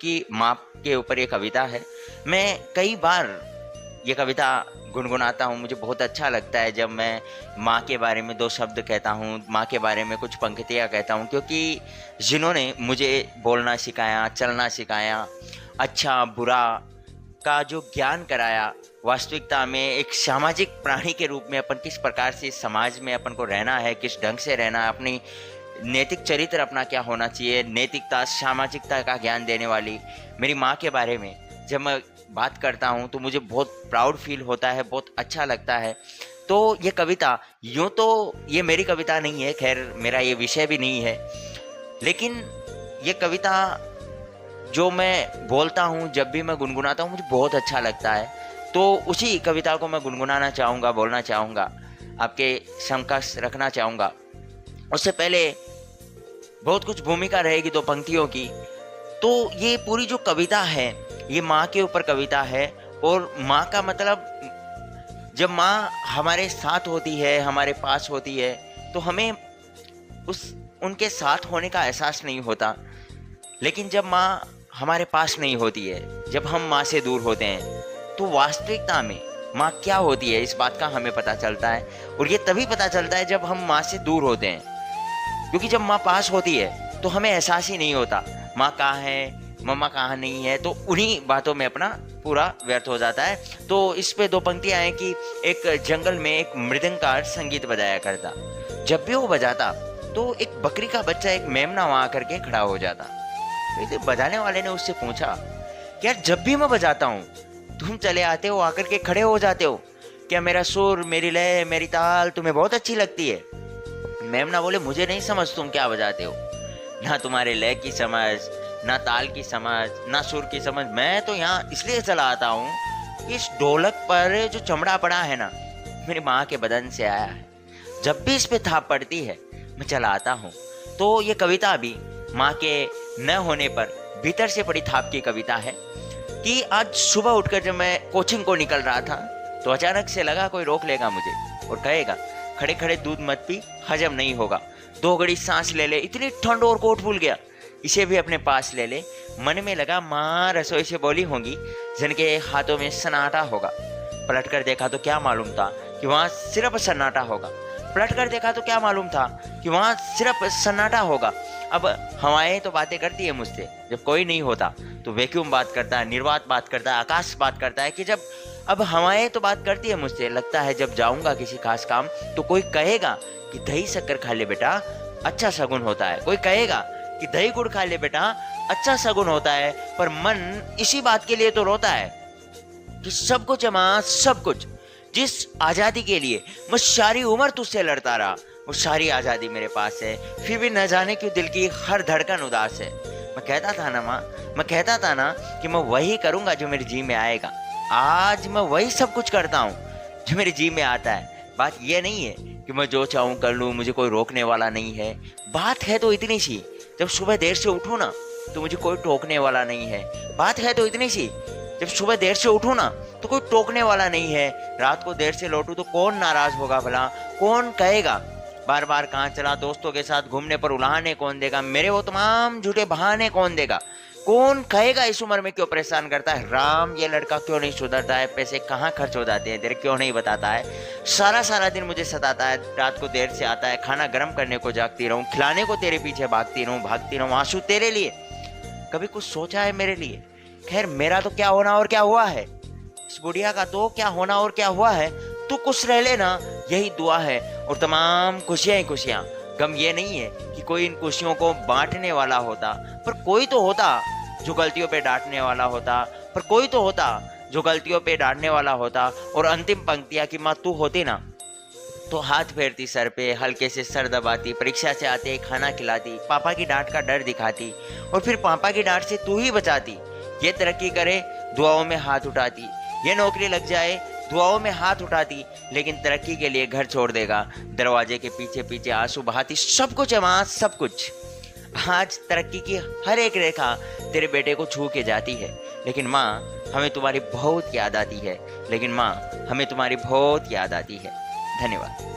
की माँ के ऊपर ये कविता है। मैं कई बार ये कविता गुनगुनाता हूँ, मुझे बहुत अच्छा लगता है जब मैं माँ के बारे में 2 शब्द कहता हूँ, माँ के बारे में कुछ पंक्तियाँ कहता हूँ, क्योंकि जिन्होंने मुझे बोलना सिखाया, चलना सिखाया, अच्छा बुरा का जो ज्ञान कराया, वास्तविकता में एक सामाजिक प्राणी के रूप में अपन किस प्रकार से इस समाज में अपन को रहना है, किस ढंग से रहना है, अपनी नैतिक चरित्र अपना क्या होना चाहिए, नैतिकता, सामाजिकता का ज्ञान देने वाली मेरी माँ के बारे में जब मैं बात करता हूँ तो मुझे बहुत प्राउड फील होता है, बहुत अच्छा लगता है। तो ये कविता, यूँ तो ये मेरी कविता नहीं है, खैर मेरा ये विषय भी नहीं है, लेकिन ये कविता जो मैं बोलता हूँ, जब भी मैं गुनगुनाता हूँ, मुझे बहुत अच्छा लगता है। तो उसी कविता को मैं गुनगुनाना चाहूँगा, बोलना चाहूँगा, आपके समकक्ष रखना चाहूँगा। उससे पहले बहुत कुछ भूमिका रहेगी 2 पंक्तियों की। तो ये पूरी जो कविता है, ये माँ के ऊपर कविता है। और माँ का मतलब, जब माँ हमारे साथ होती है, हमारे पास होती है, तो हमें उनके साथ होने का एहसास नहीं होता। लेकिन जब माँ हमारे पास नहीं होती है, जब हम माँ से दूर होते हैं, तो वास्तविकता में माँ क्या होती है, इस बात का हमें पता चलता है। और ये तभी पता चलता है जब हम माँ से दूर होते हैं, क्योंकि जब माँ पास होती है तो हमें एहसास ही नहीं होता माँ कहाँ है, मम्मा कहाँ नहीं है, तो उन्हीं बातों में अपना पूरा व्यर्थ हो जाता है। तो इस पे 2 पंक्तियाँ हैं कि एक जंगल में एक मृदंगकार संगीत बजाया करता, जब भी वो बजाता तो एक बकरी का बच्चा, एक मेमना वहाँ आकर के खड़ा हो जाता। तो बजाने वाले ने उससे पूछा कि यार, जब भी मैं बजाता हूँ तुम चले आते हो, आकर के खड़े हो जाते हो, क्या मेरा सुर, मेरी लय, मेरी ताल तुम्हें बहुत अच्छी लगती है? मेमना बोले, मुझे नहीं समझ तुम क्या बजाते हो, ना तुम्हारे लय की समझ, ना ताल की समझ, ना सुर की समझ। मैं तो यहाँ इसलिए चला आता हूँ कि इस ढोलक पर जो चमड़ा पड़ा है ना, मेरी माँ के बदन से आया है, जब भी इस पे थाप पड़ती है मैं चला आता हूँ। तो ये कविता भी माँ के न होने पर भीतर से पड़ी थाप की कविता है। कि आज सुबह उठकर जब मैं कोचिंग को निकल रहा था, तो अचानक से लगा कोई रोक लेगा मुझे और कहेगा, खड़े खड़े दूध मत पी, हजम नहीं होगा, 2 घड़ी सांस ले ले, इतनी ठंड और कोट भूल गया, इसे भी अपने पास ले ले। मन में लगा माँ रसोई से बोली होंगी, जिनके हाथों में सन्नाटा होगा। पलट कर देखा तो क्या मालूम था कि वहाँ सिर्फ सन्नाटा होगा। पलट कर देखा तो क्या मालूम था कि वहाँ सिर्फ सन्नाटा होगा। अब हवाएं तो बातें करती है मुझसे, जब कोई नहीं होता तो वैक्यूम बात करता है, निर्वात बात करता है, आकाश बात करता है कि जब अब हवाएं तो बात करती है मुझसे। लगता है जब जाऊंगा किसी खास काम तो कोई कहेगा कि दही शक्कर खा ले बेटा, अच्छा शगुन होता है। कोई कहेगा कि दही गुड़ खा ले बेटा, अच्छा शगुन होता है। पर मन इसी बात के लिए तो रोता है कि सब कुछ है माँ, सब कुछ, जिस आजादी के लिए मैं सारी उम्र तुझसे लड़ता रहा, वो सारी आजादी मेरे पास है, फिर भी न जाने क्यों दिल की हर धड़कन उदास है। मैं कहता था ना माँ, मैं कहता था ना कि मैं वही करूंगा जो मेरे जी में आएगा। आज मैं वही सब कुछ करता हूँ जो मेरे जी में आता है। बात यह नहीं है कि मैं जो चाहूँ कर लूँ, मुझे कोई रोकने वाला नहीं है। बात है तो इतनी सी, जब सुबह देर से उठूँ ना तो मुझे कोई टोकने वाला नहीं है। बात है तो इतनी सी, जब सुबह देर से उठूँ ना तो कोई टोकने वाला नहीं है। रात को देर से लौटूँ तो कौन नाराज होगा भला, कौन कहेगा बार बार कहाँ चला, दोस्तों के साथ घूमने पर उलाहने कौन देगा, मेरे वो तमाम झूठे बहाने कौन देगा, कौन कहेगा इस उम्र में क्यों परेशान करता है, राम ये लड़का क्यों नहीं सुधरता है, पैसे कहाँ खर्च हो जाते हैं तेरे, क्यों नहीं बताता है, सारा सारा दिन मुझे सताता है, रात को देर से आता है, खाना गर्म करने को जागती रहूं, खिलाने को तेरे पीछे भागती रहूं, आंसू तेरे लिए, कभी कुछ सोचा है मेरे लिए। खैर मेरा तो क्या होना और क्या हुआ है, इस बुढ़िया का तो क्या होना और क्या हुआ है, तू खुश रह लेना यही दुआ है। और तमाम खुशियां ही खुशियां, गम ये नहीं है कि कोई इन खुशियों को बांटने वाला होता, पर कोई तो होता जो गलतियों पे डांटने वाला होता, पर कोई तो होता जो गलतियों पे डांटने वाला होता। और अंतिम पंक्तियां कि माँ तू होती ना तो हाथ फेरती सर पे, हल्के से सर दबाती, परीक्षा से आते खाना खिलाती, पापा की डांट का डर दिखाती और फिर पापा की डांट से तू ही बचाती। ये तरक्की करे दुआओं में हाथ उठाती, ये नौकरी लग जाए दुआओं में हाथ उठाती, लेकिन तरक्की के लिए घर छोड़ देगा, दरवाजे के पीछे पीछे आंसू बहाती। सब कुछ है माँ, सब कुछ। आज तरक्की की हर एक रेखा तेरे बेटे को छू के जाती है, लेकिन माँ हमें तुम्हारी बहुत याद आती है, लेकिन माँ हमें तुम्हारी बहुत याद आती है। धन्यवाद।